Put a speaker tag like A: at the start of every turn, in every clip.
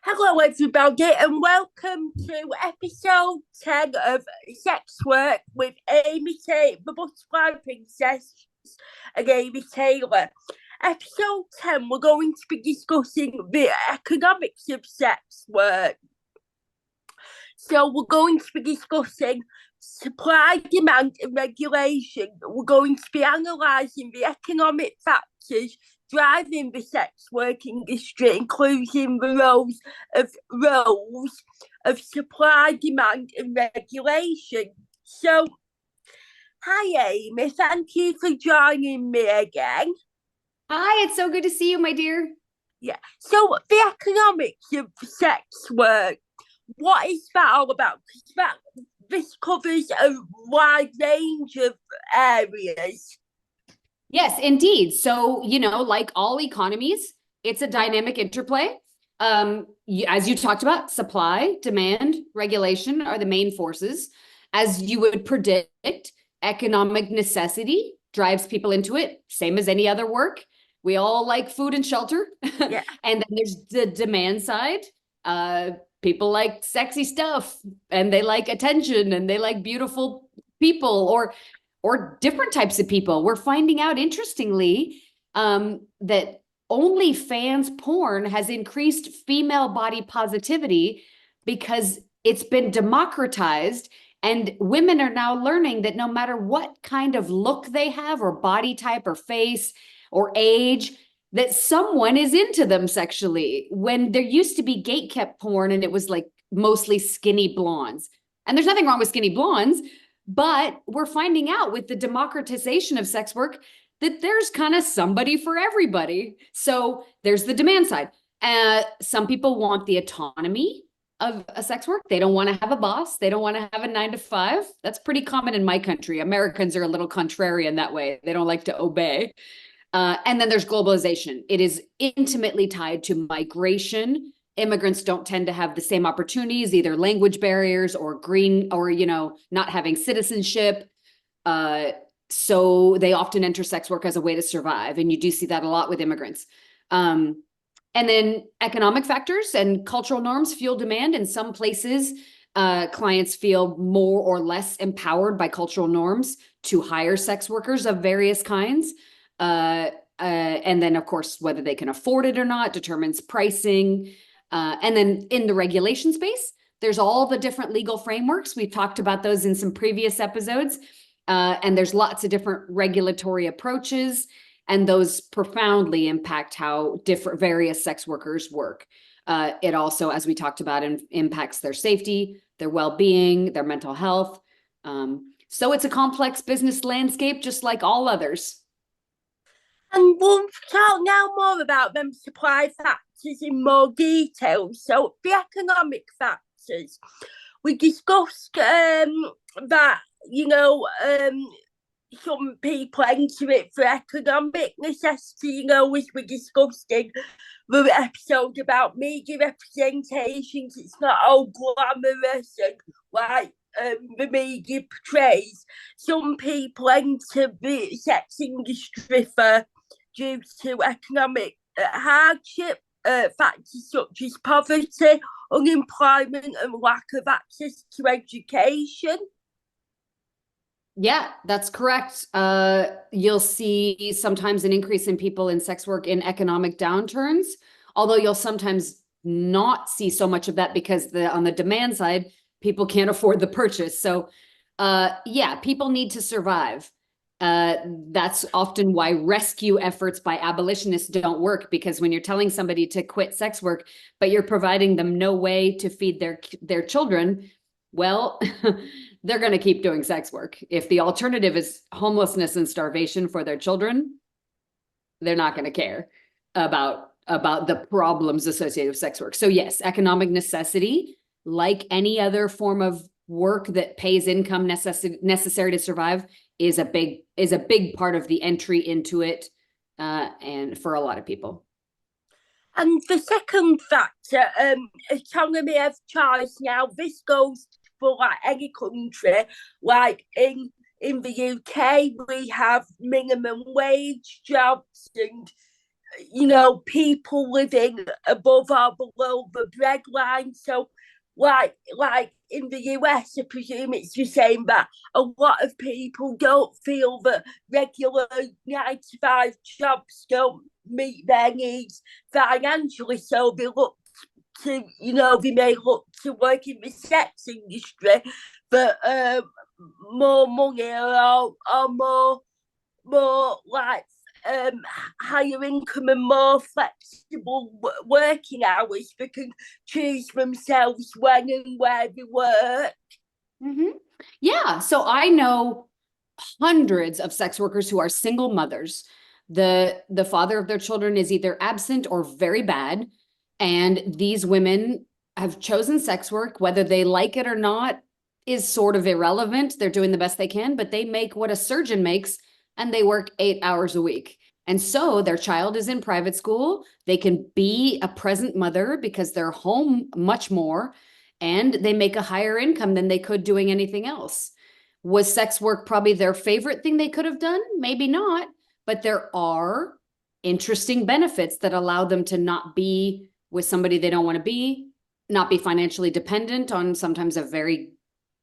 A: Hello, everybody, and welcome to episode 10 of Sex Work with Amy Tate, the Butterfly Princess, and Amy Taylor. Episode 10, we're going to be discussing the economics of sex work. So, we're going to be discussing supply, demand, and regulation. We're going to be analysing the economic factors driving the sex work industry, including the roles of supply, demand, and regulation. So, hi Amy, thank you for joining me again.
B: Hi, it's so good to see you, my dear.
A: Yeah. So, the economics of sex work. What is that all about? This covers a wide range of areas.
B: Yes, indeed. So, like all economies, it's a dynamic interplay. As you talked about, supply, demand, regulation are the main forces. As you would predict, economic necessity drives people into it, same as any other work. We all like food and shelter.
A: Yeah.
B: And then there's the demand side. People like sexy stuff and they like attention and they like beautiful people or different types of people. We're finding out, interestingly, that OnlyFans porn has increased female body positivity because it's been democratized, and women are now learning that no matter what kind of look they have, or body type, or face, or age, that someone is into them sexually. When there used to be gatekept porn and it was like mostly skinny blondes. And there's nothing wrong with skinny blondes, but we're finding out with the democratization of sex work that there's kind of somebody for everybody. So there's the demand side. Some people want the autonomy of a sex work. They don't want to have a boss. They don't want to have a 9 to 5. That's pretty common in my country. Americans are a little contrarian that way. They don't like to obey. And then there's globalization. It is intimately tied to migration. Immigrants don't tend to have the same opportunities, either language barriers or not having citizenship. So they often enter sex work as a way to survive. And you do see that a lot with immigrants. And then economic factors and cultural norms fuel demand. In some places, clients feel more or less empowered by cultural norms to hire sex workers of various kinds. And then, of course, whether they can afford it or not determines pricing. And then in the regulation space, there's all the different legal frameworks. We've talked about those in some previous episodes. And there's lots of different regulatory approaches, and those profoundly impact how different various sex workers work. It also, as we talked about, impacts their safety, their well-being, their mental health. So it's a complex business landscape, just like all others.
A: And we'll talk now more about them supply factors in more detail. So the economic factors, we discussed that, some people enter it for economic necessity, as we discussed in the episode about media representations. It's not all glamorous and like the media portrays. Some people enter the sex industry due to economic hardship, factors such as poverty, unemployment, and lack of access to education.
B: Yeah, that's correct. You'll see sometimes an increase in people in sex work in economic downturns, although you'll sometimes not see so much of that because on the demand side, people can't afford the purchase. So yeah, people need to survive. That's often why rescue efforts by abolitionists don't work, because when you're telling somebody to quit sex work, but you're providing them no way to feed their children, well, they're going to keep doing sex work. If the alternative is homelessness and starvation for their children, they're not going to care about the problems associated with sex work. So yes, economic necessity, like any other form of work that pays income necessary to survive, is a big part of the entry into it, and for a lot of people.
A: And the second factor, autonomy of choice. Now, this goes for like any country. Like in the UK, we have minimum wage jobs, and people living above or below the breadline. So, like in the US, I presume it's the same, but a lot of people don't feel that regular 9 to 5 jobs don't meet their needs financially, so they look to, they may look to work in the sex industry for more money, or more like higher income and more flexible working hours. They can choose themselves when and where they work.
B: Mm-hmm. Yeah. So I know hundreds of sex workers who are single mothers. The father of their children is either absent or very bad. And these women have chosen sex work, whether they like it or not is sort of irrelevant. They're doing the best they can, but they make what a surgeon makes, and they work 8 hours a week. And so their child is in private school. They can be a present mother because they're home much more, and they make a higher income than they could doing anything else. Was sex work probably their favorite thing they could have done? Maybe not, but there are interesting benefits that allow them to not be with somebody they don't want to be, not be financially dependent on sometimes a very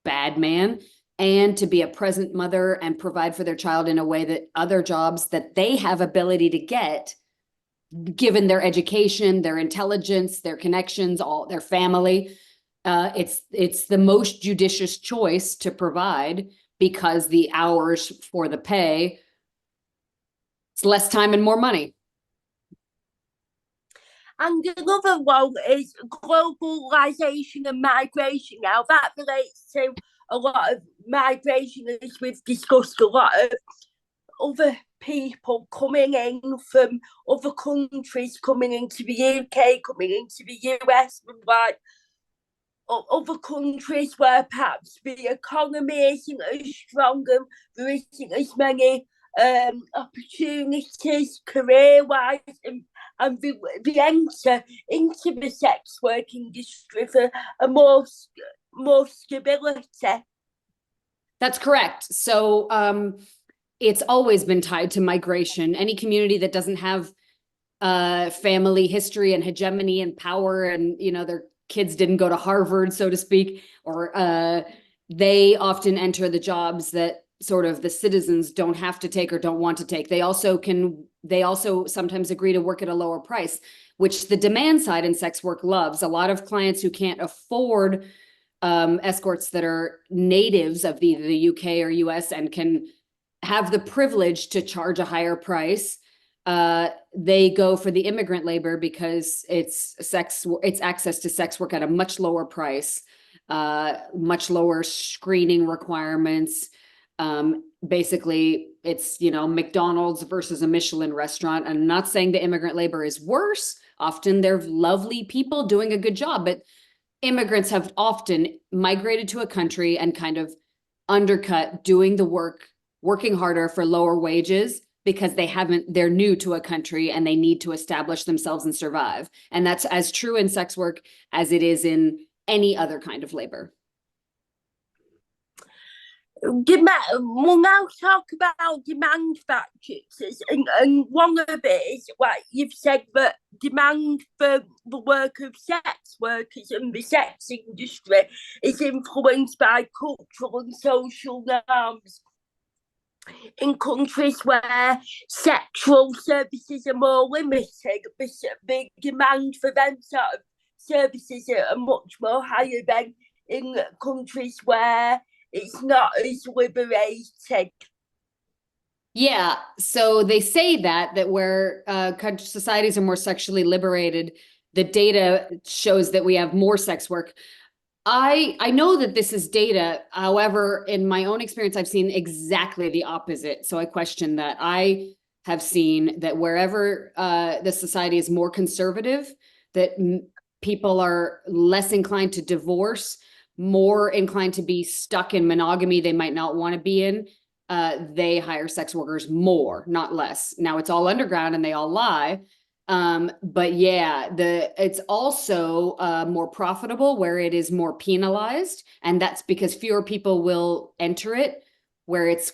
B: bad man, and to be a present mother and provide for their child in a way that other jobs that they have ability to get, given their education, their intelligence, their connections, all their family. It's the most judicious choice to provide, because the hours for the pay, it's less time and more money.
A: And another one is globalization and migration. Now, that relates to a lot of migration, as we've discussed, a lot of other people coming in from other countries, coming into the UK, coming into the US, from like other countries where perhaps the economy isn't as strong and there isn't as many opportunities career-wise, and they enter into the sex work industry for a more stability.
B: That's correct. So it's always been tied to migration. Any community that doesn't have family history and hegemony and power, and their kids didn't go to Harvard, so to speak, or they often enter the jobs that sort of the citizens don't have to take or don't want to take. They also sometimes agree to work at a lower price, which the demand side in sex work loves. A lot of clients who can't afford escorts that are natives of either the UK or US and can have the privilege to charge a higher price, they go for the immigrant labor because it's access to sex work at a much lower price, much lower screening requirements. Basically, it's McDonald's versus a Michelin restaurant. I'm not saying the immigrant labor is worse. Often they're lovely people doing a good job, but immigrants have often migrated to a country and kind of undercut doing the work, working harder for lower wages, because they're new to a country and they need to establish themselves and survive. And that's as true in sex work as it is in any other kind of labor.
A: We'll now talk about demand factors, and one of it is, like you've said, that demand for the work of sex workers and the sex industry is influenced by cultural and social norms. In countries where sexual services are more limited, the demand for them sort of services are much more higher than in countries where it's not as liberated.
B: Yeah, so they say that where societies are more sexually liberated, the data shows that we have more sex work. I know that this is data. However, in my own experience, I've seen exactly the opposite. So I question that. I have seen that wherever the society is more conservative, that people are less inclined to divorce, more inclined to be stuck in monogamy they might not want to be in. They hire sex workers more, not less. Now it's all underground and they all lie. But yeah, it's also more profitable where it is more penalized, and that's because fewer people will enter it, where it's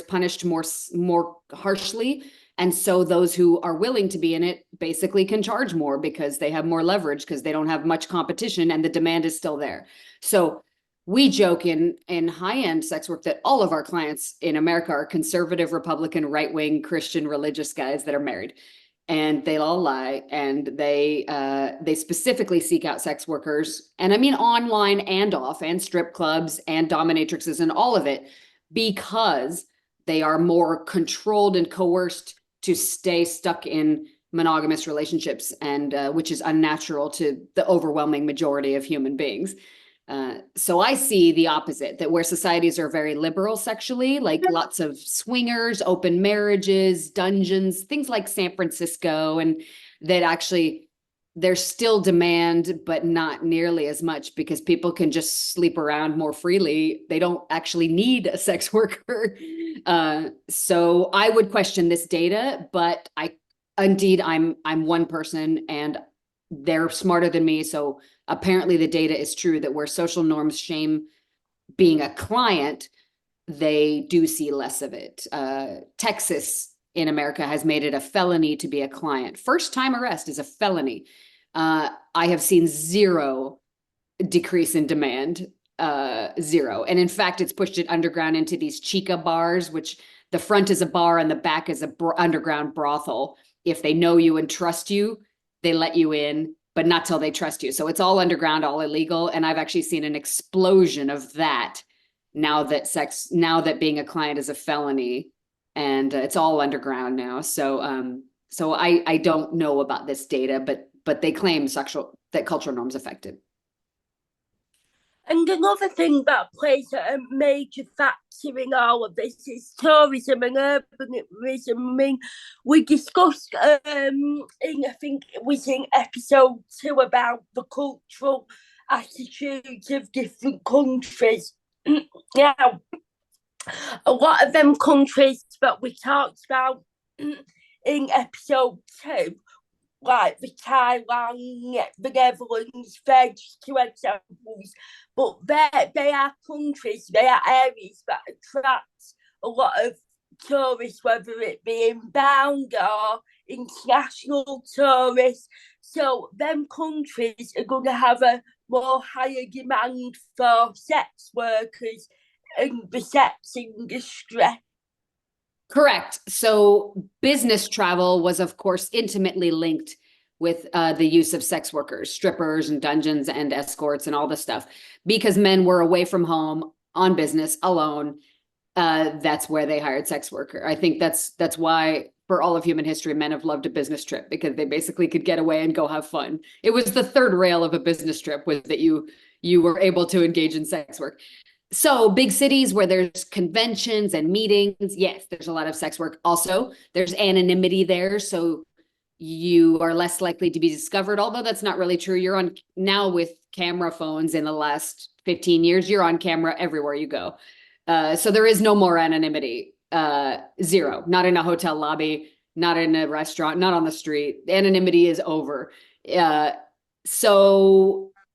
B: punished more harshly, And so those who are willing to be in it basically can charge more because they have more leverage because they don't have much competition and the demand is still there. So we joke in high-end sex work that all of our clients in America are conservative, Republican, right-wing, Christian, religious guys that are married. And they all lie, and they specifically seek out sex workers, and I mean online and off, and strip clubs and dominatrixes and all of it, because they are more controlled and coerced to stay stuck in monogamous relationships, and which is unnatural to the overwhelming majority of human beings. So I see the opposite, that where societies are very liberal sexually, like lots of swingers, open marriages, dungeons, things like San Francisco, and that actually there's still demand, but not nearly as much because people can just sleep around more freely. They don't actually need a sex worker. So I would question this data, but I'm one person and they're smarter than me. So apparently the data is true that where social norms shame being a client, they do see less of it. Texas in America has made it a felony to be a client. First time arrest is a felony. I have seen zero decrease in demand, zero. And in fact, it's pushed it underground into these chica bars, which the front is a bar and the back is a underground brothel. If they know you and trust you, they let you in, but not till they trust you. So it's all underground, all illegal. And I've actually seen an explosion of that now that being a client is a felony, and it's all underground now. So I don't know about this data, but they claim that cultural norms affected.
A: And another thing that plays a major factor in all of this is tourism and urbanism. I mean, we discussed I think it was in episode 2 about the cultural attitudes of different countries. Now, a lot of them countries that we talked about in episode 2, like the Thailand, the Netherlands, they're just 2 examples. But they are countries, they are areas that attract a lot of tourists, whether it be inbound or international tourists. So them countries are going to have a more higher demand for sex workers in the sex industry.
B: Correct. So business travel was, of course, intimately linked with the use of sex workers, strippers and dungeons and escorts and all this stuff, because men were away from home on business alone. That's where they hired sex worker. I think that's why for all of human history, men have loved a business trip, because they basically could get away and go have fun. It was the third rail of a business trip, was that you were able to engage in sex work. So big cities where there's conventions and meetings, yes, there's a lot of sex work. Also, there's anonymity there, so you are less likely to be discovered, although that's not really true. You're on now with camera phones in the last 15 years, you're on camera everywhere you go. So there is no more anonymity, zero, not in a hotel lobby, not in a restaurant, not on the street. Anonymity is over. Yeah,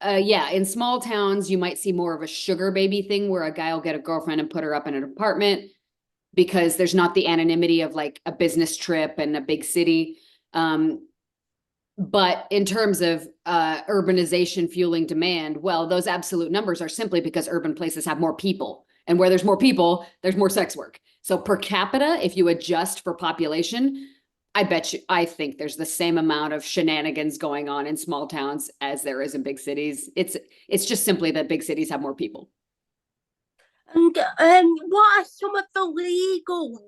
B: in small towns, you might see more of a sugar baby thing where a guy will get a girlfriend and put her up in an apartment because there's not the anonymity of like a business trip and a big city. But in terms of urbanization fueling demand, well, those absolute numbers are simply because urban places have more people. And where there's more people, there's more sex work. So per capita, if you adjust for population, I think there's the same amount of shenanigans going on in small towns as there is in big cities. It's just simply that big cities have more people.
A: And what are some of the legal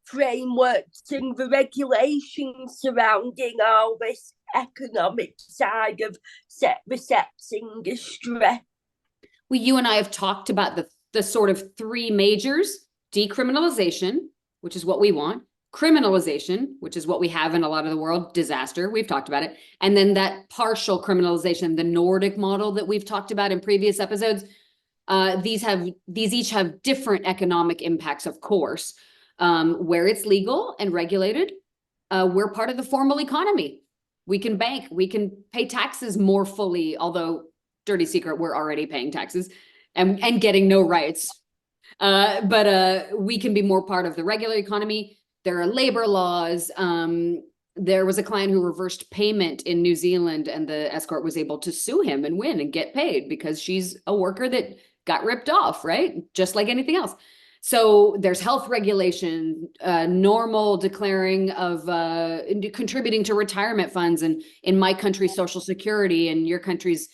A: frameworks and the regulations surrounding all this economic side of the sex industry?
B: Well, you and I have talked about the sort of 3 majors: decriminalization, which is what we want; criminalization, which is what we have in a lot of the world; disaster, we've talked about it; and then that partial criminalization, the Nordic model that we've talked about in previous episodes. These each have different economic impacts, of course. Where it's legal and regulated, we're part of the formal economy. We can bank, we can pay taxes more fully, although dirty secret, we're already paying taxes and getting no rights. But we can be more part of the regular economy. There are labor laws. There was a client who reversed payment in New Zealand, and the escort was able to sue him and win and get paid because she's a worker that got ripped off, right? Just like anything else. So there's health regulation, normal declaring of contributing to retirement funds, and in my country, Social Security, and your country's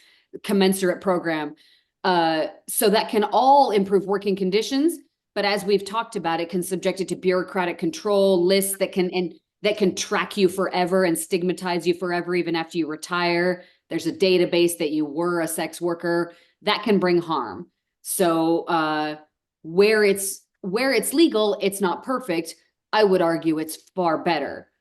B: commensurate program. So that can all improve working conditions. But as we've talked about, it can subject it to bureaucratic control, lists that can track you forever and stigmatize you forever, even after you retire. There's a database that you were a sex worker. That can bring harm. So where it's legal, it's not perfect. I would argue it's far better.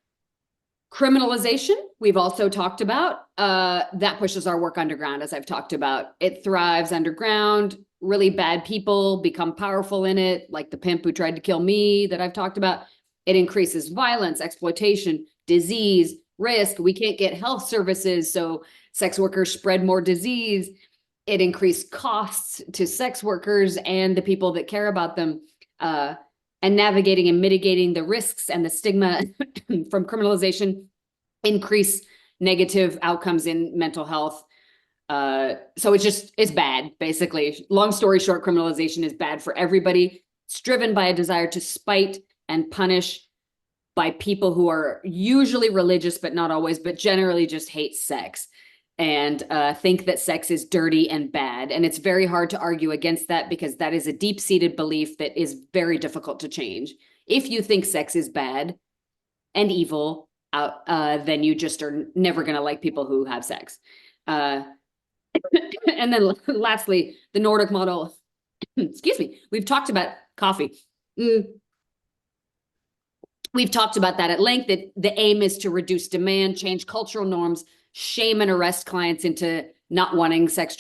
B: Criminalization, we've also talked about. That pushes our work underground, as I've talked about. It thrives underground. Really bad people become powerful in it, like the pimp who tried to kill me that I've talked about. It increases violence, exploitation, disease, risk. We can't get health services, so sex workers spread more disease. It increased costs to sex workers and the people that care about them. And navigating and mitigating the risks and the stigma from criminalization increase negative outcomes in mental health. So it's bad, basically. Long story short, criminalization is bad for everybody. It's driven by a desire to spite and punish by people who are usually religious, but not always, but generally just hate sex and think that sex is dirty and bad. And it's very hard to argue against that, because that is a deep-seated belief that is very difficult to change. If you think sex is bad and evil, then you just are never going to like people who have sex. And then lastly, the Nordic model, excuse me, we've talked about coffee. We've talked about that at length, that the aim is to reduce demand, change cultural norms, shame and arrest clients into not wanting sex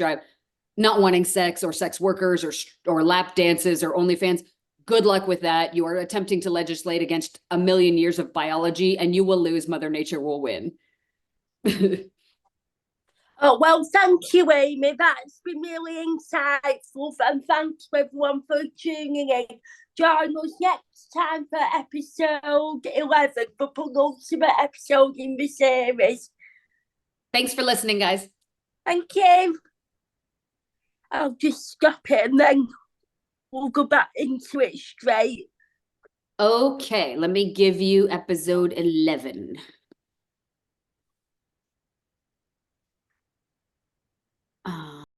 B: or sex workers or lap dances or OnlyFans. Good luck with that. You are attempting to legislate against a million years of biology, and you will lose. Mother Nature will win.
A: Oh, well, thank you, Amy. That's been really insightful. And thanks to everyone for tuning in. Join us next time for episode 11, the penultimate episode in the series.
B: Thanks for listening, guys.
A: Thank you. I'll just stop it and then we'll go back into it straight.
B: Okay, let me give you episode 11.